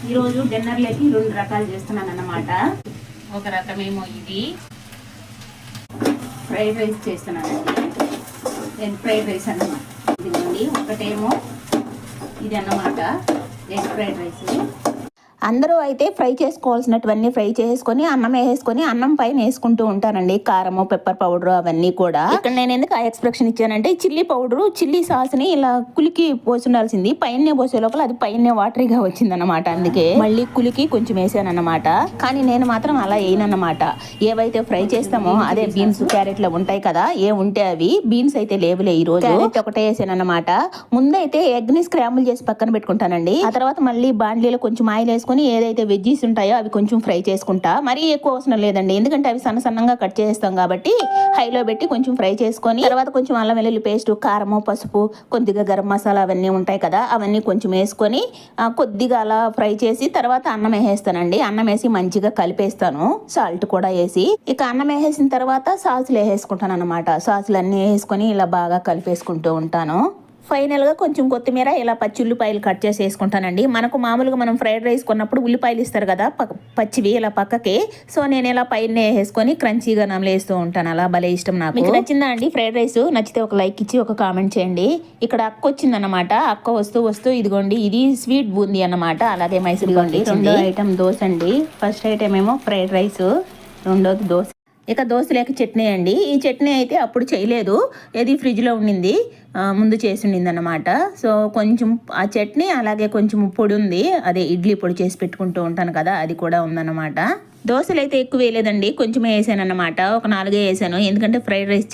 ఈరోజు డిన్నర్లోకి 2 రకాలు చేస్తున్నాను అన్నమాట. ఒక రకమేమో ఇది ఫ్రైడ్ రైస్ చేస్తున్నానండి. ఎగ్ ఫ్రైడ్ రైస్ అన్నమాట. ఇదిగోండి, ఒకటేమో ఇది అన్నమాట ఎగ్ ఫ్రైడ్ రైస్. అందరూ అయితే ఫ్రై చేసుకోవాల్సినటువన్నీ ఫ్రై చేసుకొని అన్నం వేసుకొని అన్నం పైన వేసుకుంటూ ఉంటానండి. కారము, పెప్పర్ పౌడర్ అవన్నీ కూడా. ఇక్కడ నేను ఎందుకు ఆ ఎక్స్ప్రెషన్ ఇచ్చానంటే చిల్లీ పౌడరు, చిల్లీ సాస్ని ఇలా కులికి పోసి ఉండాల్సింది, పైన పోసే లోపల అది పైన వాటరీగా వచ్చింది అనమాట. అందుకే మళ్ళీ కులికి కొంచెం వేసాను అనమాట. కానీ నేను మాత్రం అలా వేయనన్నమాట. ఏవైతే ఫ్రై చేస్తామో అదే బీన్స్, క్యారెట్లు ఉంటాయి కదా, ఏ ఉంటే అవి. బీన్స్ అయితే లేవులే ఈ రోజు. క్యారెట్ ఒకటే వేసాను అనమాట. ముందైతే ఎగ్ ని స్క్రాంబుల్ చేసి పక్కన పెట్టుకుంటానండి. ఆ తర్వాత మళ్ళీ బాండ్లీలో కొంచెం ఆయిల్ వేసుకొని ఏదైతే వెజ్జీస్ ఉంటాయో అవి కొంచెం ఫ్రై చేసుకుంటా. మరీ ఎక్కువ అవసరం లేదండి, ఎందుకంటే అవి సన్నగా కట్ చేస్తాం కాబట్టి హైలో పెట్టి కొంచెం ఫ్రై చేసుకొని తర్వాత కొంచెం అల్లం వెల్లుల్లి పేస్ట్, కారము, పసుపు, కొద్దిగా గరం మసాలా అవన్నీ ఉంటాయి కదా, అవన్నీ కొంచెం వేసుకొని కొద్దిగా అలా ఫ్రై చేసి తర్వాత అన్నం వేసేస్తానండి. అన్నం వేసి మంచిగా కలిపేస్తాను, సాల్ట్ కూడా వేసి. ఇక అన్నం వేసేసిన తర్వాత సాసులు వేసేసుకుంటాను అనమాట. సాసులు అన్నీ వేసుకొని ఇలా బాగా కలిపేసుకుంటూ ఉంటాను. ఫైనల్గా కొంచెం కొత్తిమీర, ఇలా పచ్చి ఉల్లిపాయలు కట్ చేసి వేసుకుంటానండి. మనకు మామూలుగా మనం ఫ్రైడ్ రైస్ కొన్నప్పుడు ఉల్లిపాయలు ఇస్తారు కదా పచ్చివి, ఇలా పక్కకి. సో నేను ఇలా పైన వేసుకొని క్రంచీగా నమలేస్తూ ఉంటాను. అలా భలే ఇష్టం నాకు. మీకు నచ్చిందా అండి ఫ్రైడ్ రైస్? నచ్చితే ఒక లైక్ ఇచ్చి ఒక కామెంట్ చేయండి. ఇక్కడ అక్క వచ్చిందన్నమాట. అక్క వస్తూ ఇదిగోండి, ఇది స్వీట్ బూందీ అన్నమాట. అలాగే మైసూర్ బూందీ. రెండో ఐటమ్ దోశ అండి. ఫస్ట్ ఐటమ్ ఏమో ఫ్రైడ్ రైస్, రెండోది దోశ. ఇక దోశ లేక చట్నీ అండి. ఈ చట్నీ అయితే అప్పుడు చేయలేదు, ఏది ఫ్రిడ్జ్లో ఉండింది, ముందు చేసి ఉండింది అనమాట. సో కొంచెం ఆ చట్నీ అలాగే కొంచెం పొడి ఉంది, అదే ఇడ్లీ పొడి చేసి పెట్టుకుంటూ ఉంటాను కదా, అది కూడా ఉందన్నమాట. దోశలు అయితే ఎక్కువ వేయలేదండి, కొంచెమే వేసాను అనమాట. ఒక 4 వేసాను, ఎందుకంటే ఫ్రైడ్ రైస్